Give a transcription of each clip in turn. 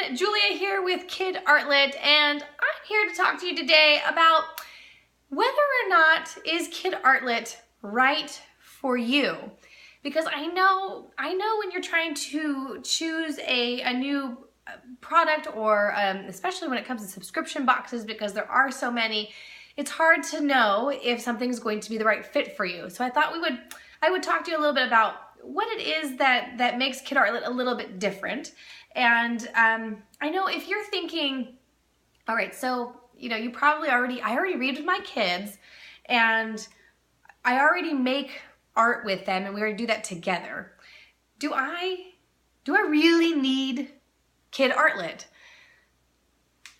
everyone, Julia here with KidArtLit, and I'm here to talk to you today about whether or not is KidArtLit right for you. Because I know when you're trying to choose a new product, or especially when it comes to subscription boxes, because there are so many, it's hard to know if something's going to be the right fit for you. So I thought I would talk to you a little bit about what it is that makes KidArtLit a little bit different. And I know if you're thinking, all right, so you probably I already read with my kids, and I already make art with them, and we already do that together. Do I really need KidArtLit?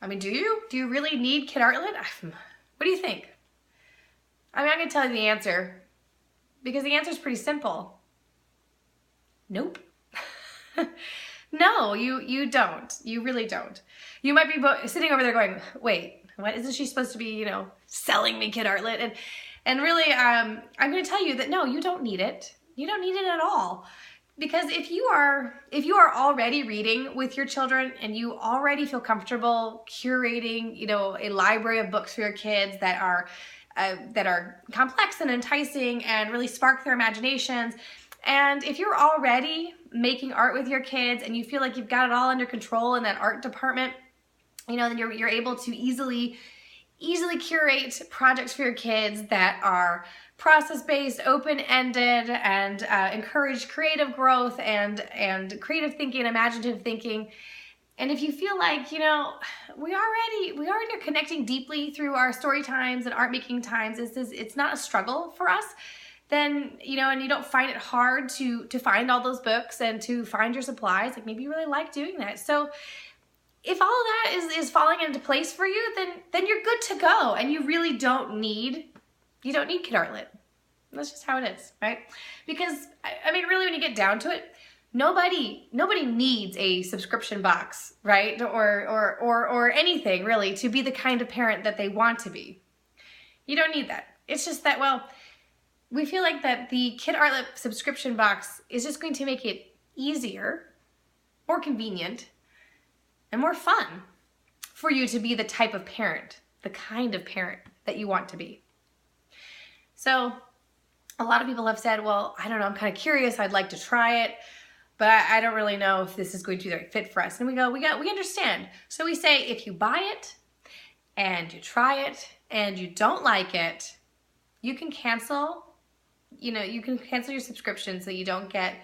I mean, do you really need KidArtLit? What do you think? I mean, I'm gonna tell you the answer, because the answer is pretty simple. Nope. No, you don't. You really don't. You might be sitting over there going, wait, what? Isn't she supposed to be, selling me KidArtLit? And really, I'm going to tell you that no, you don't need it. You don't need it at all. Because if you are already reading with your children, and you already feel comfortable curating, a library of books for your kids that are complex and enticing and really spark their imaginations, and if you're already making art with your kids and you feel like you've got it all under control in that art department, then you're able to easily curate projects for your kids that are process-based, open-ended, and encourage creative growth and creative thinking, imaginative thinking. And if you feel like, we already are connecting deeply through our story times and art making times, it's not a struggle for us, then, and you don't find it hard to find all those books and to find your supplies, like maybe you really like doing that. So if all of that is falling into place for you, then you're good to go, and you really don't need KidArtLit. That's just how it is, right? Because I mean, really, when you get down to it, nobody needs a subscription box, right? Or anything really to be the kind of parent that they want to be. You don't need that. It's just that, well, we feel like that the KidArtLit subscription box is just going to make it easier, more convenient, and more fun for you to be the type of parent, the kind of parent that you want to be. So a lot of people have said, well, I don't know, I'm kind of curious, I'd like to try it, but I don't really know if this is going to be the right fit for us. And we understand. So we say, if you buy it and you try it and you don't like it, you can cancel. You can cancel your subscription so you don't get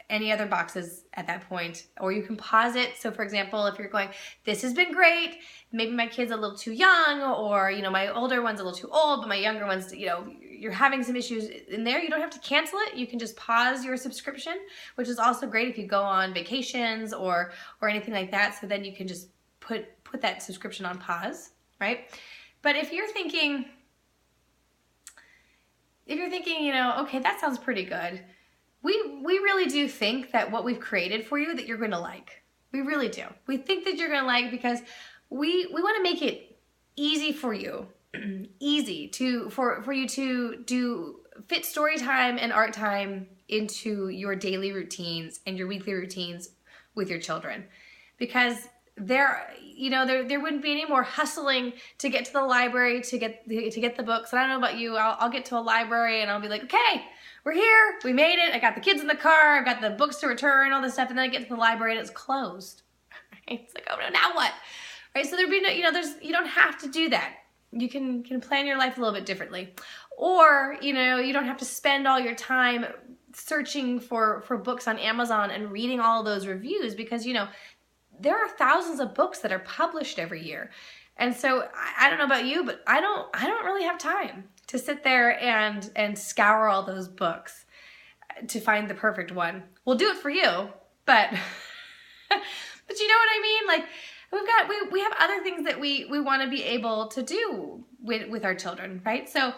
any other boxes at that point, or you can pause it. So for example, if you're going, this has been great, maybe my kid's a little too young, or my older one's a little too old, but my younger one's, you're having some issues in there, you don't have to cancel it. You can just pause your subscription, which is also great if you go on vacations or anything like that. So then you can just put that subscription on pause, right? But if you're thinking, okay, that sounds pretty good. We really do think that what we've created for you that you're going to like. We really do. We think that you're going to like, because we want to make it easy for you, easy for you to do fit story time and art time into your daily routines and your weekly routines with your children. Because there wouldn't be any more hustling to get to the library to get the books. And I don't know about you, I'll get to a library and I'll be like, okay, we're here, we made it, I got the kids in the car, I've got the books to return, all this stuff, and then I get to the library and it's closed. Right? It's like, oh no, now what? Right? So there'd be no, you don't have to do that. You can plan your life a little bit differently. Or, you don't have to spend all your time searching for books on Amazon and reading all those reviews, because there are thousands of books that are published every year. And so I don't know about you, but I don't really have time to sit there and scour all those books to find the perfect one. We'll do it for you, but but you know what I mean? Like we have other things that we want to be able to do with our children, right? So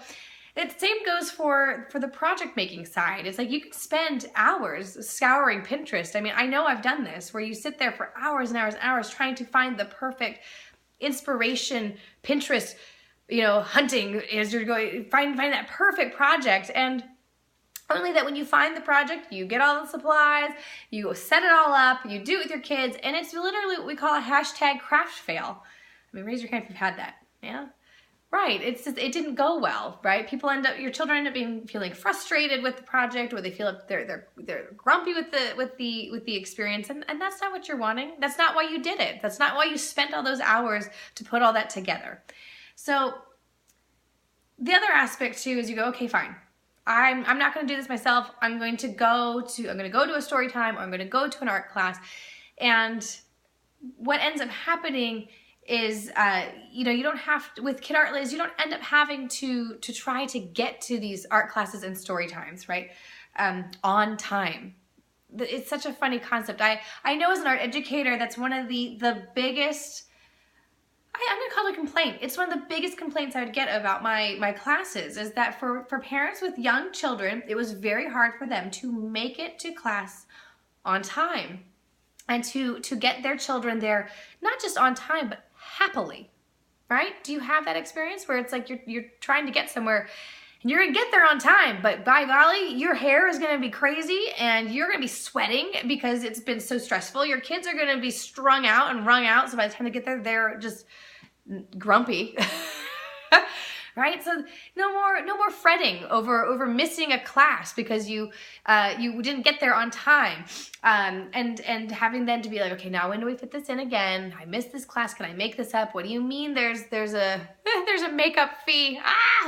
the same goes for the project making side. It's like you could spend hours scouring Pinterest. I mean, I know I've done this, where you sit there for hours and hours and hours trying to find the perfect inspiration, Pinterest, hunting as you're going, find that perfect project. And Only that when you find the project, you get all the supplies, you set it all up, you do it with your kids, and it's literally what we call a hashtag craft fail. I mean, raise your hand if you've had that. Yeah? Right. It's just, it didn't go well, right? Your children end up feeling frustrated with the project, or they feel like they're grumpy with the experience, and that's not what you're wanting. That's not why you did it. That's not why you spent all those hours to put all that together. So the other aspect too is you go, okay, fine. I'm not going to do this myself. I'm going to go to a story time, or I'm going to go to an art class. And what ends up happening is, you don't have to, with KidArtLit, you don't end up having to try to get to these art classes and story times, right? On time. It's such a funny concept. I know as an art educator, that's one of the biggest, I'm going to call it a complaint. It's one of the biggest complaints I would get about my classes, is that for parents with young children, it was very hard for them to make it to class on time, and to get their children there, not just on time, but happily, right? Do you have that experience where it's like you're trying to get somewhere and you're gonna get there on time, but by golly, your hair is gonna be crazy and you're gonna be sweating because it's been so stressful. Your kids are gonna be strung out and wrung out, so by the time they get there, they're just grumpy. Right? So no more fretting over missing a class because you didn't get there on time, and having then to be like, okay, now when do we fit this in again? I missed this class. Can I make this up? What do you mean? There's a makeup fee.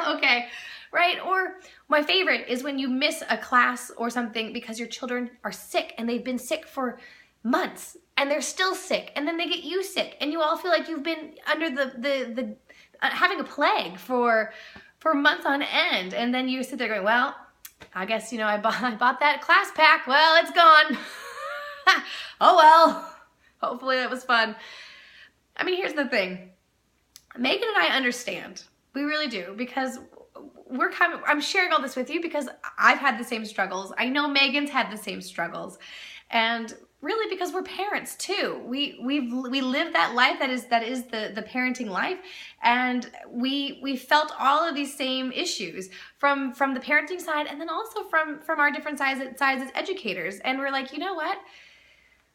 Okay, right? Or my favorite is when you miss a class or something because your children are sick and they've been sick for months and they're still sick, and then they get you sick and you all feel like you've been under the having a plague for months on end, and then you sit there going, well, I guess I bought that class pack. Well, it's gone. Oh well. Hopefully that was fun. I mean, here's the thing. Megan and I understand. We really do, because I'm sharing all this with you because I've had the same struggles. I know Megan's had the same struggles, and really because we're parents too. We live that life that is the parenting life, and we felt all of these same issues from the parenting side, and then also from our different sides as educators. And we're like, you know what?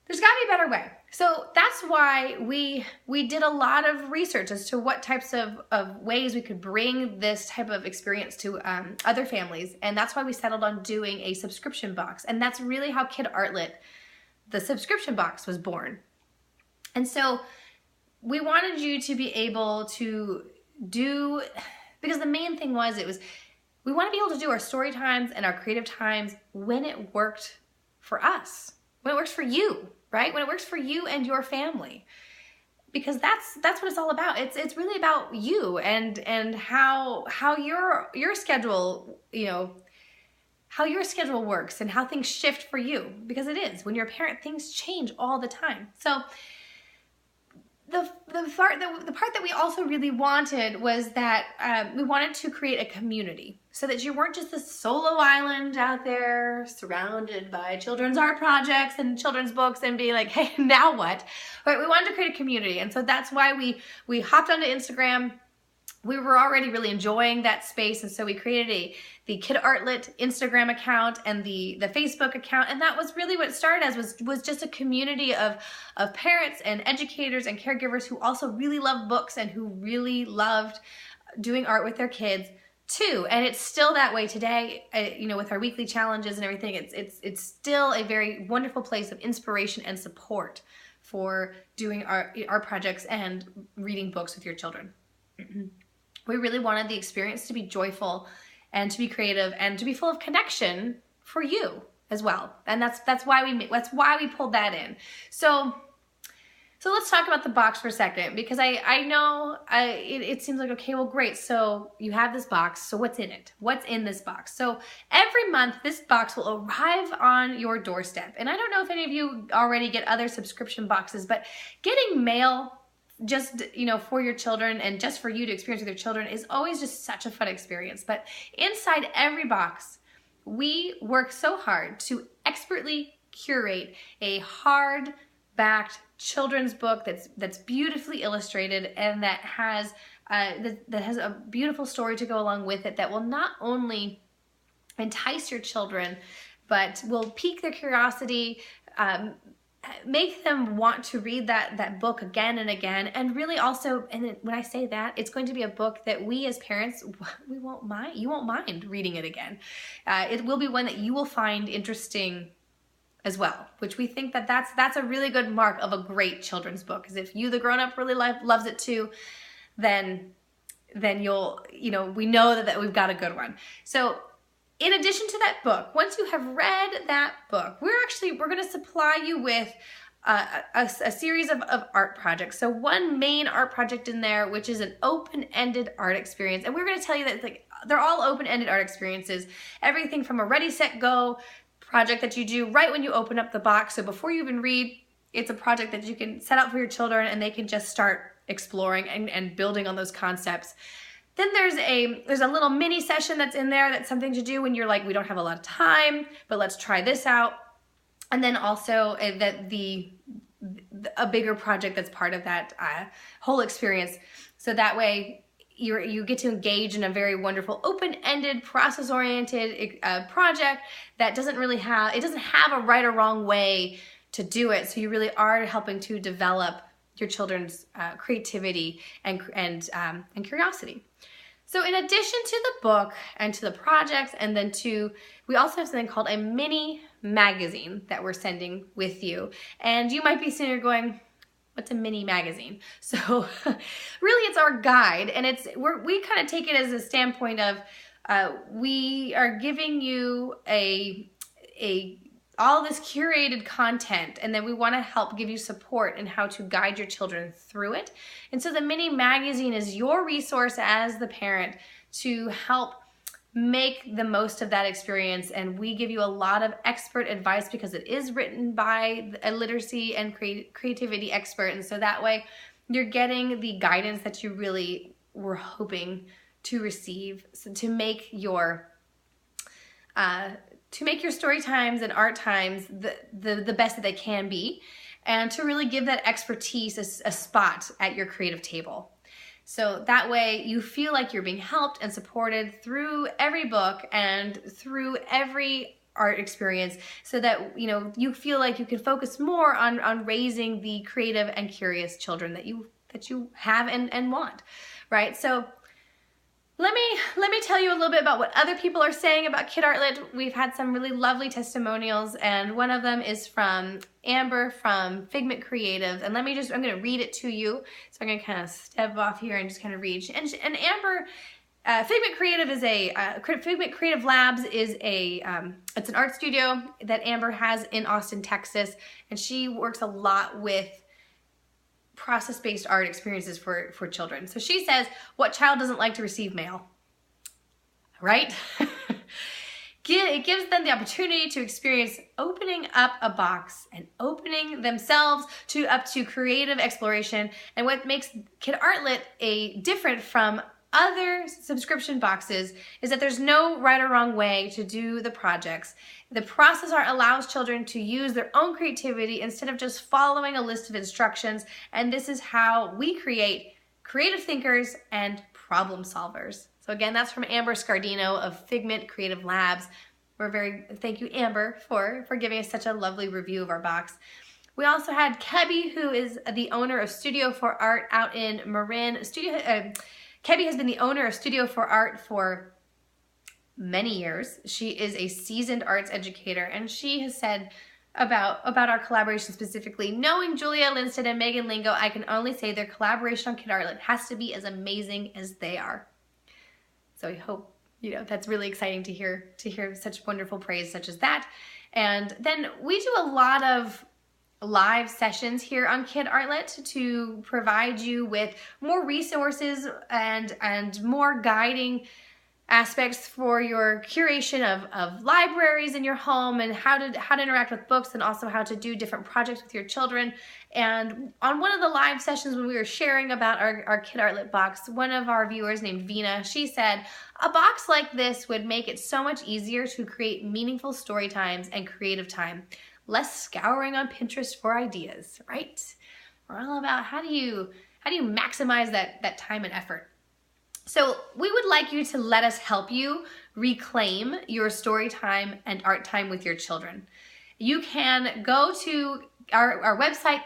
There's got to be a better way. So that's why we did a lot of research as to what types of ways we could bring this type of experience to other families, and that's why we settled on doing a subscription box. And that's really how KidArtLit, the subscription box, was born. And so we wanted you to be able to do, because the main thing was, we want to be able to do our story times and our creative times when it worked for us, when it works for you, right? When it works for you and your family, because that's what it's all about. It's really about you and how your schedule, how your schedule works and how things shift for you, because it is. When you're a parent, things change all the time. So the part that we also really wanted was that we wanted to create a community, so that you weren't just this solo island out there surrounded by children's art projects and children's books and being like, hey, now what? But we wanted to create a community, and so that's why we hopped onto Instagram. We were already really enjoying that space, and so we created the KidArtLit Instagram account and the Facebook account, and that was really what it started as, was just a community of parents and educators and caregivers who also really love books and who really loved doing art with their kids too. And it's still that way today, with our weekly challenges and everything. It's still a very wonderful place of inspiration and support for doing art projects and reading books with your children. We really wanted the experience to be joyful and to be creative and to be full of connection for you as well. And that's why we pulled that in. So let's talk about the box for a second, because I know it seems like, okay, well, great. So you have this box. So what's in it? What's in this box? So every month this box will arrive on your doorstep. And I don't know if any of you already get other subscription boxes, but getting mail just, for your children and just for you to experience with your children is always just such a fun experience. But inside every box, we work so hard to expertly curate a hard-backed children's book that's beautifully illustrated and that has a beautiful story to go along with it, that will not only entice your children, but will pique their curiosity, make them want to read that book again and again. And really also, and when I say that, it's going to be a book that we as parents, you won't mind reading it again. It will be one that you will find interesting as well, which we think that's a really good mark of a great children's book. Because if you, the grown-up, really loves it too, then you'll, we know that we've got a good one. So in addition to that book, once you have read that book, we're going to supply you with a series of art projects. So one main art project in there, which is an open-ended art experience. And we're going to tell you that they're all open-ended art experiences. Everything from a ready, set, go project that you do right when you open up the box. So before you even read, it's a project that you can set out for your children and they can just start exploring and building on those concepts. Then there's a little mini session that's in there that's something to do when you're like, we don't have a lot of time, but let's try this out. And then also a bigger project that's part of that whole experience. So that way you get to engage in a very wonderful open-ended, process-oriented project that doesn't have a right or wrong way to do it. So you really are helping to develop your children's creativity and curiosity. So in addition to the book and to the projects, and then we also have something called a mini magazine that we're sending with you. And you might be sitting here going, what's a mini magazine? So really it's our guide, and we kind of take it as a standpoint of we are giving you all this curated content, and then we want to help give you support in how to guide your children through it. And so the mini magazine is your resource as the parent to help make the most of that experience. And we give you a lot of expert advice because it is written by a literacy and creativity expert. And so that way you're getting the guidance that you really were hoping to receive, so to make your story times and art times the best that they can be, and to really give that expertise a spot at your creative table. So that way you feel like you're being helped and supported through every book and through every art experience, so that you feel like you can focus more on raising the creative and curious children that you have and want, right? So let me tell you a little bit about what other people are saying about KidArtLit. We've had some really lovely testimonials, and one of them is from Amber from Figment Creative. And I'm going to read it to you. So I'm going to kind of step off here and just kind of read. And Amber, Figment Creative Labs is it's an art studio that Amber has in Austin, Texas, and she works a lot with process-based art experiences for children. So she says, what child doesn't like to receive mail, right? It gives them the opportunity to experience opening up a box and opening themselves up to creative exploration. And what makes KidArtLit different from other subscription boxes is that there's no right or wrong way to do the projects. The process art allows children to use their own creativity instead of just following a list of instructions. And this is how we create creative thinkers and problem solvers. So again, that's from Amber Scardino of Figment Creative Labs. Thank you, Amber, for giving us such a lovely review of our box. We also had Kebby, who is the owner of Studio for Art out in Marin. Kebby has been the owner of Studio for Art for many years. She is a seasoned arts educator, and she has said about our collaboration specifically, knowing Julia Lindstedt and Megan Lingo, I can only say their collaboration on KidArtLit has to be as amazing as they are. So I hope, that's really exciting to hear such wonderful praise such as that. And then we do a lot of live sessions here on KidArtLit to provide you with more resources and more guiding aspects for your curation of libraries in your home, and how to interact with books, and also how to do different projects with your children. And on one of the live sessions when we were sharing about our KidArtLit box, one of our viewers named Vina, she said, a box like this would make it so much easier to create meaningful story times and creative time. Less scouring on Pinterest for ideas, right? We're all about how do you maximize that time and effort. So we would like you to let us help you reclaim your story time and art time with your children. You can go to our website,